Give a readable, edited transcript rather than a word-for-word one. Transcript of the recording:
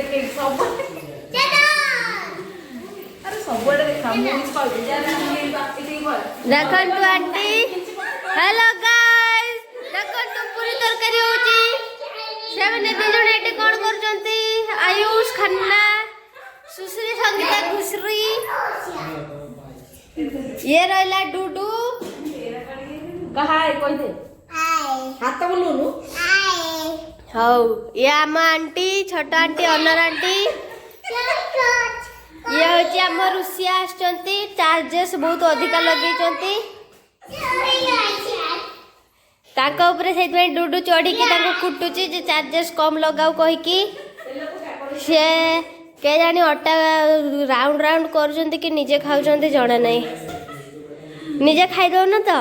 देख सब अरे सबुआडे देखा मुझे कहू देखंतु आंटी हेलो गाइस देखंतु पूरी तरकारी होची सेवन दे जण एटे कोन करजंती आयुष खन्ना सुश्री संगीता घुसरी ये रहला डूडू कहा है कोई दे हाथ बोलूनु हौ ये आमा आंटी छोटा आंटी अनर आंटी ये होची आम रुसिया आछंती चार्जेस बहुत अधिका लगेचंती ताका ऊपर से डुडू चढ़ी की कुटुची जे चार्जेस कम लगाऊ कही की से के जानी अटा राउंड राउंड कर कि निजे खाऊ जना नहीं निजे खाई दो ना तो